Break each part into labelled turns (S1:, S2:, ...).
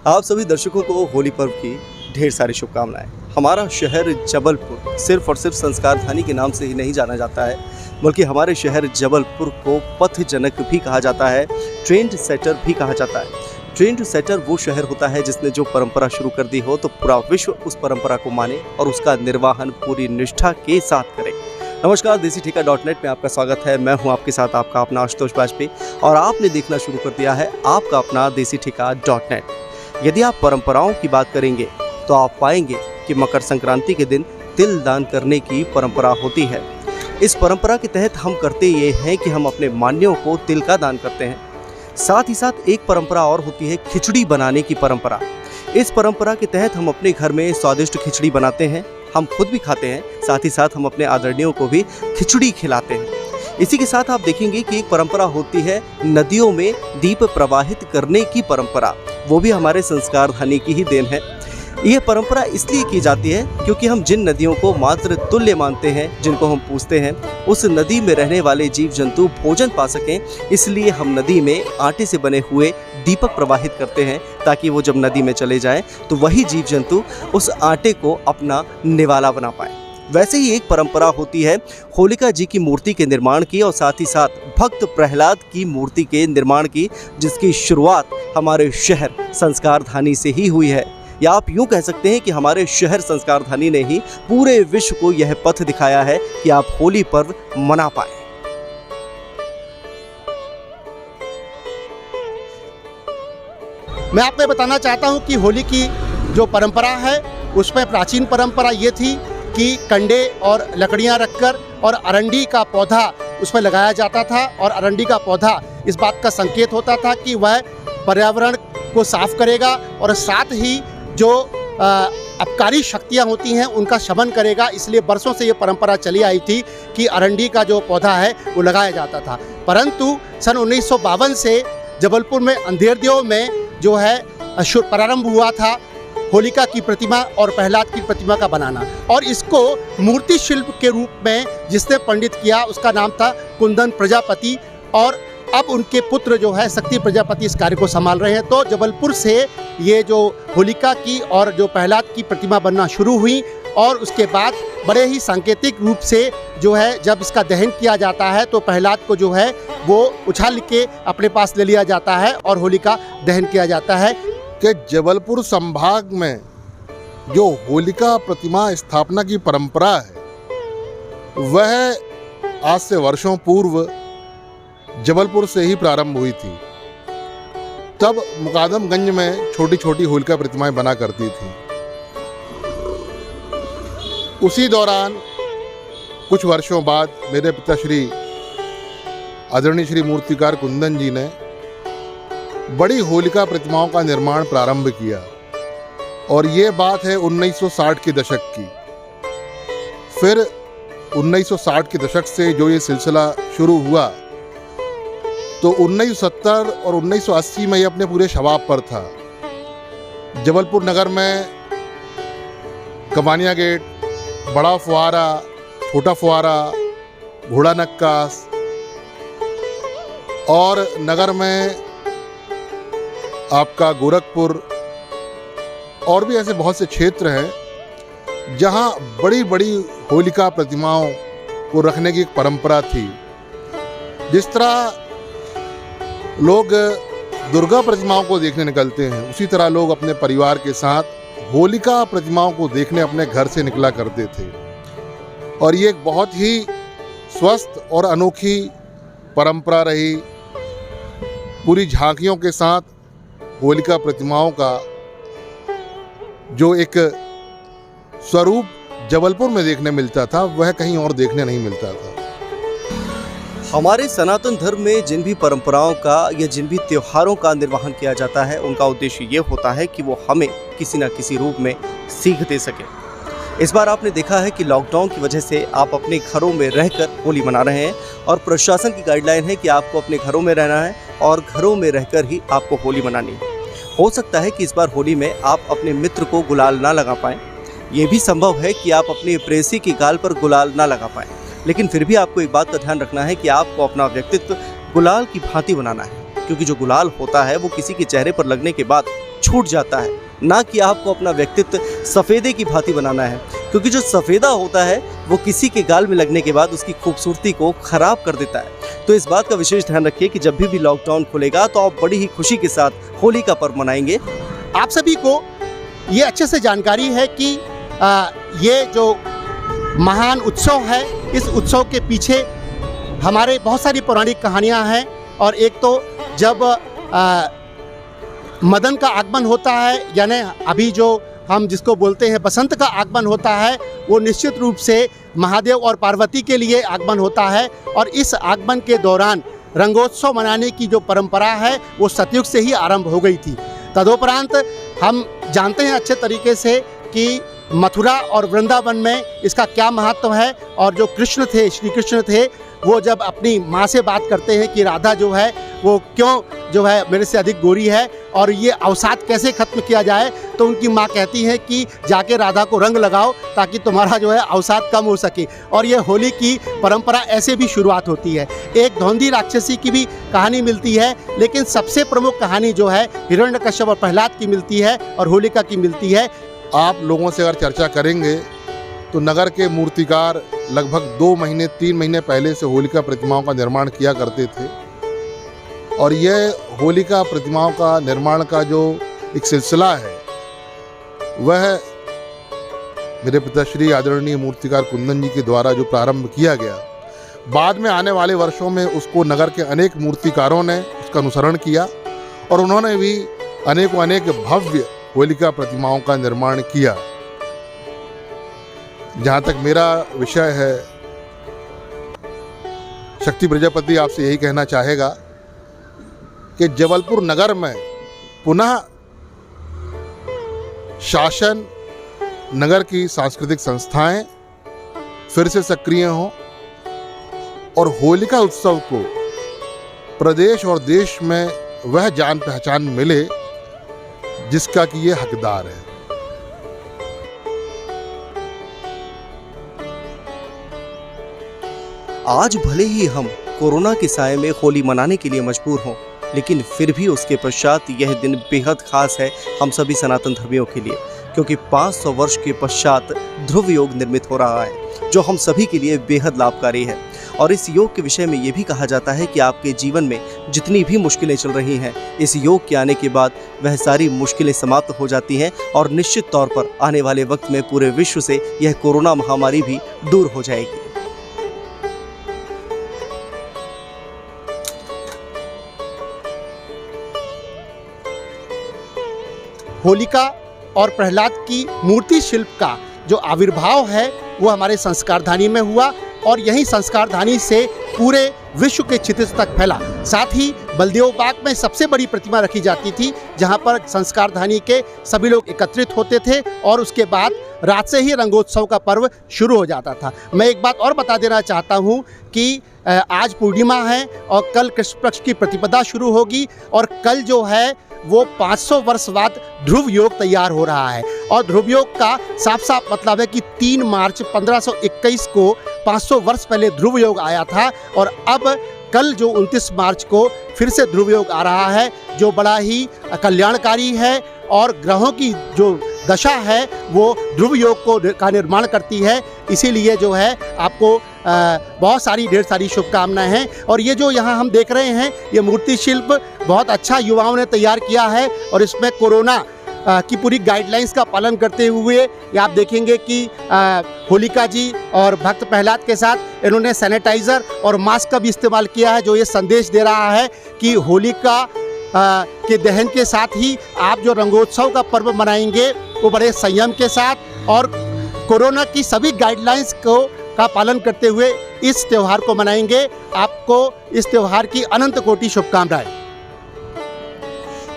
S1: आप सभी दर्शकों को होली पर्व की ढेर सारी शुभकामनाएं। हमारा शहर जबलपुर सिर्फ और सिर्फ संस्कार धानी के नाम से ही नहीं जाना जाता है, बल्कि हमारे शहर जबलपुर को पथ जनक भी कहा जाता है, ट्रेंड सेटर भी कहा जाता है। ट्रेंड सेटर वो शहर होता है जिसने जो परंपरा शुरू कर दी हो तो पूरा विश्व उस परंपरा को माने और उसका निर्वहन पूरी निष्ठा के साथ करे। नमस्कार, देसी ठेका .net में आपका स्वागत है। मैं हूं आपके साथ आपका अपना आशुतोष वाजपेयी और आपने देखना शुरू कर दिया है आपका अपना देसी ठेका .net। यदि आप परंपराओं की बात करेंगे तो आप पाएंगे कि मकर संक्रांति के दिन तिल दान करने की परंपरा होती है। इस परंपरा के तहत हम करते ये हैं कि हम अपने मान्यों को तिल का दान करते हैं। साथ ही साथ एक परंपरा और होती है खिचड़ी बनाने की परंपरा। इस परंपरा के तहत हम अपने घर में स्वादिष्ट खिचड़ी बनाते हैं, हम खुद भी खाते हैं, साथ ही साथ हम अपने आदरणीयों को भी खिचड़ी खिलाते हैं। इसी के साथ आप देखेंगे कि एक परंपरा होती है नदियों में दीप प्रवाहित करने की परंपरा, वो भी हमारे संस्कार धानी की ही देन है। ये परंपरा इसलिए की जाती है क्योंकि हम जिन नदियों को मातृ तुल्य मानते हैं, जिनको हम पूजते हैं, उस नदी में रहने वाले जीव जंतु भोजन पा सकें, इसलिए हम नदी में आटे से बने हुए दीपक प्रवाहित करते हैं ताकि वो जब नदी में चले जाएं तो वही जीव जंतु उस आटे को अपना निवाला बना पाए। वैसे ही एक परंपरा होती है होलिका जी की मूर्ति के निर्माण की और साथ ही साथ भक्त प्रहलाद की मूर्ति के निर्माण की, जिसकी शुरुआत हमारे शहर संस्कार धानी से ही हुई है। या आप यूँ कह सकते हैं कि हमारे शहर संस्कार धानी ने ही पूरे विश्व को यह पथ दिखाया है कि आप होली पर्व मना पाएं।
S2: मैं आपको बताना चाहता हूं कि होली की जो परंपरा है उसमें प्राचीन परंपरा ये थी कि कंडे और लकड़ियां रखकर और अरंडी का पौधा उसमें लगाया जाता था और अरंडी का पौधा इस बात का संकेत होता था कि वह पर्यावरण को साफ करेगा और साथ ही जो अपकारी शक्तियां होती हैं उनका शमन करेगा। इसलिए बरसों से ये परंपरा चली आई थी कि अरंडी का जो पौधा है वो लगाया जाता था। परंतु सन 1952 से जबलपुर में अंधेरदेव में जो है प्रारंभ हुआ था होलिका की प्रतिमा और प्रहलाद की प्रतिमा का बनाना, और इसको मूर्ति शिल्प के रूप में जिसने पंडित किया उसका नाम था कुंदन प्रजापति, और अब उनके पुत्र जो है शक्ति प्रजापति इस कार्य को संभाल रहे हैं। तो जबलपुर से ये जो होलिका की और जो प्रहलाद की प्रतिमा बनना शुरू हुई और उसके बाद बड़े ही सांकेतिक रूप से जो है जब इसका दहन किया जाता है तो प्रहलाद को जो है वो उछाल के अपने पास ले लिया जाता है और होलिका दहन किया जाता है।
S3: कि जबलपुर संभाग में जो होलिका प्रतिमा स्थापना की परंपरा है वह आज से वर्षों पूर्व जबलपुर से ही प्रारंभ हुई थी। तब मुकादमगंज में छोटी छोटी होलिका प्रतिमाएं बना करती थी। उसी दौरान कुछ वर्षों बाद मेरे पिताश्री आदरणीय श्री मूर्तिकार कुंदन जी ने बड़ी होलिका प्रतिमाओं का निर्माण प्रारंभ किया, और ये बात है 1960 के दशक की। फिर 1960 के दशक से जो ये सिलसिला शुरू हुआ तो 1970 और 1980 में ये अपने पूरे शबाब पर था। जबलपुर नगर में कमानिया गेट, बड़ा फुहारा, छोटा फुहारा, घोड़ा नक्कास, और नगर में आपका गोरखपुर और भी ऐसे बहुत से क्षेत्र हैं जहां बड़ी बड़ी होलिका प्रतिमाओं को रखने की एक परंपरा थी। जिस तरह लोग दुर्गा प्रतिमाओं को देखने निकलते हैं, उसी तरह लोग अपने परिवार के साथ होलिका प्रतिमाओं को देखने अपने घर से निकला करते थे, और ये एक बहुत ही स्वस्थ और अनोखी परंपरा रही। पूरी झांकियों के साथ होलिका प्रतिमाओं का जो एक स्वरूप जबलपुर में देखने मिलता था वह कहीं और देखने नहीं मिलता था।
S1: हमारे सनातन धर्म में जिन भी परंपराओं का या जिन भी त्योहारों का निर्वहन किया जाता है उनका उद्देश्य ये होता है कि वो हमें किसी न किसी रूप में सीख दे सके। इस बार आपने देखा है कि लॉकडाउन की वजह से आप अपने घरों में रहकर होली मना रहे हैं और प्रशासन की गाइडलाइन है कि आपको अपने घरों में रहना है और घरों में रहकर ही आपको होली मनानी है। हो सकता है कि इस बार होली में आप अपने मित्र को गुलाल ना लगा पाएँ, ये भी संभव है कि आप अपने प्रेयसी की गाल पर गुलाल ना लगा पाएँ, लेकिन फिर भी आपको एक बात का ध्यान रखना है कि आपको अपना व्यक्तित्व गुलाल की भांति बनाना है, क्योंकि जो गुलाल होता है वो किसी के चेहरे पर लगने के बाद छूट जाता है, ना कि आपको अपना व्यक्तित्व सफ़ेदे की भांति बनाना है, क्योंकि जो सफ़ेदा होता है वो किसी के गाल में लगने के बाद उसकी खूबसूरती को ख़राब कर देता है। तो इस बात का विशेष ध्यान रखिए कि जब भी लॉकडाउन खुलेगा तो आप बड़ी ही खुशी के साथ होली का पर्व मनाएंगे।
S2: आप सभी को ये अच्छे से जानकारी है कि ये जो महान उत्सव है, इस उत्सव के पीछे हमारे बहुत सारी पौराणिक कहानियाँ हैं। और एक तो जब मदन का आगमन होता है, यानी अभी जो हम जिसको बोलते हैं बसंत का आगमन होता है, वो निश्चित रूप से महादेव और पार्वती के लिए आगमन होता है। और इस आगमन के दौरान रंगोत्सव मनाने की जो परंपरा है वो सतयुग से ही आरंभ हो गई थी। तदोपरांत हम जानते हैं अच्छे तरीके से कि मथुरा और वृंदावन में इसका क्या महत्व है। और जो कृष्ण थे, श्री कृष्ण थे, वो जब अपनी माँ से बात करते हैं कि राधा जो है वो क्यों जो है मेरे से अधिक गोरी है और ये अवसाद कैसे ख़त्म किया जाए, तो उनकी माँ कहती है कि जाके राधा को रंग लगाओ ताकि तुम्हारा जो है अवसाद कम हो सके। और ये होली की परंपरा ऐसे भी शुरुआत होती है। एक धौंधी राक्षसी की भी कहानी मिलती है, लेकिन सबसे प्रमुख कहानी जो है हिरण्यकश्यप और प्रहलाद की मिलती है और होलिका की मिलती है।
S3: आप लोगों से अगर चर्चा करेंगे तो नगर के मूर्तिकार लगभग 2 महीने 3 महीने पहले से होलिका प्रतिमाओं का निर्माण किया करते थे। और यह होलिका प्रतिमाओं का निर्माण का जो एक सिलसिला है वह मेरे पिताश्री आदरणीय मूर्तिकार कुंदन जी के द्वारा जो प्रारंभ किया गया, बाद में आने वाले वर्षों में उसको नगर के अनेक मूर्तिकारों ने उसका अनुसरण किया और उन्होंने भी अनेक भव्य होलिका प्रतिमाओं का निर्माण किया। जहाँ तक मेरा विषय है, शक्ति प्रजापति आपसे यही कहना चाहेगा कि जबलपुर नगर में पुनः शासन, नगर की सांस्कृतिक संस्थाएं फिर से सक्रिय हों और होलिका उत्सव को प्रदेश और देश में वह जान पहचान मिले जिसका कि ये हकदार है।
S1: आज भले ही हम कोरोना के साए में होली मनाने के लिए मजबूर हों, लेकिन फिर भी उसके पश्चात यह दिन बेहद खास है हम सभी सनातन धर्मियों के लिए, क्योंकि 500 वर्ष के पश्चात ध्रुव योग निर्मित हो रहा है जो हम सभी के लिए बेहद लाभकारी है। और इस योग के विषय में ये भी कहा जाता है कि आपके जीवन में जितनी भी मुश्किलें चल रही हैं, इस योग के आने के बाद वह सारी मुश्किलें समाप्त हो जाती हैं और निश्चित तौर पर आने वाले वक्त में पूरे विश्व से यह कोरोना महामारी भी दूर हो जाएगी।
S2: होलिका और प्रहलाद की मूर्ति शिल्प का जो आविर्भाव है वो हमारे संस्कारधानी में हुआ और यही संस्कारधानी से पूरे विश्व के क्षितिज तक फैला। साथ ही बलदेव बाग में सबसे बड़ी प्रतिमा रखी जाती थी, जहां पर संस्कारधानी के सभी लोग एकत्रित होते थे और उसके बाद रात से ही रंगोत्सव का पर्व शुरू हो जाता था। मैं एक बात और बता देना चाहता हूं कि आज पूर्णिमा है और कल कृष्ण पक्ष की प्रतिपदा शुरू होगी और कल जो है वो 500 वर्ष बाद ध्रुव योग तैयार हो रहा है। और ध्रुव योग का साफ साफ मतलब है कि 3 मार्च 1521 को 500 वर्ष पहले ध्रुव योग आया था और अब कल जो 29 मार्च को फिर से ध्रुव योग आ रहा है, जो बड़ा ही कल्याणकारी है और ग्रहों की जो दशा है वो ध्रुव योग का निर्माण करती है। इसीलिए जो है आपको बहुत सारी ढेर सारी शुभकामनाएं हैं। और ये जो यहाँ हम देख रहे हैं ये मूर्ति शिल्प बहुत अच्छा युवाओं ने तैयार किया है और इसमें कोरोना की पूरी गाइडलाइंस का पालन करते हुए आप देखेंगे कि होलिका जी और भक्त प्रहलाद के साथ इन्होंने सैनिटाइज़र और मास्क का भी इस्तेमाल किया है, जो ये संदेश दे रहा है कि होलिका के दहन के साथ ही आप जो रंगोत्सव का पर्व मनाएंगे वो बड़े संयम के साथ और कोरोना की सभी गाइडलाइंस का पालन करते हुए इस त्यौहार को मनाएंगे। आपको इस त्यौहार की अनंत कोटि शुभकामनाएं।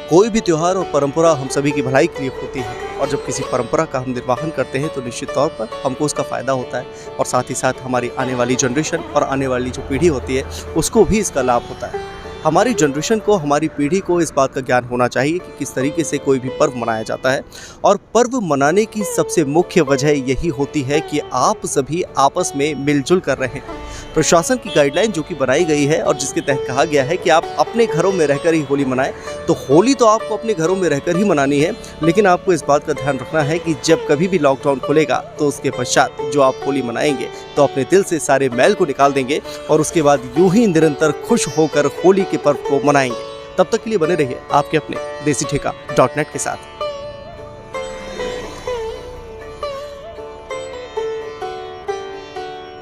S1: कोई भी त्यौहार और परंपरा हम सभी की भलाई के लिए होती है और जब किसी परंपरा का हम निर्वहन करते हैं तो निश्चित तौर पर हमको उसका फ़ायदा होता है और साथ ही साथ हमारी आने वाली जनरेशन और आने वाली जो पीढ़ी होती है उसको भी इसका लाभ होता है। हमारी जनरेशन को, हमारी पीढ़ी को इस बात का ज्ञान होना चाहिए कि किस तरीके से कोई भी पर्व मनाया जाता है और पर्व मनाने की सबसे मुख्य वजह यही होती है कि आप सभी आपस में मिलजुल कर रहें। प्रशासन की गाइडलाइन जो कि बनाई गई है और जिसके तहत कहा गया है कि आप अपने घरों में रहकर ही होली मनाएं, तो होली तो आपको अपने घरों में रहकर ही मनानी है, लेकिन आपको इस बात का ध्यान रखना है कि जब कभी भी लॉकडाउन खुलेगा तो उसके पश्चात जो आप होली मनाएंगे तो अपने दिल से सारे मैल को निकाल देंगे और उसके बाद यूं ही निरंतर खुश होकर होली के पर्व को मनाएंगे। तब तक के लिए बने रहिए आपके अपने देसी ठेका .net के साथ।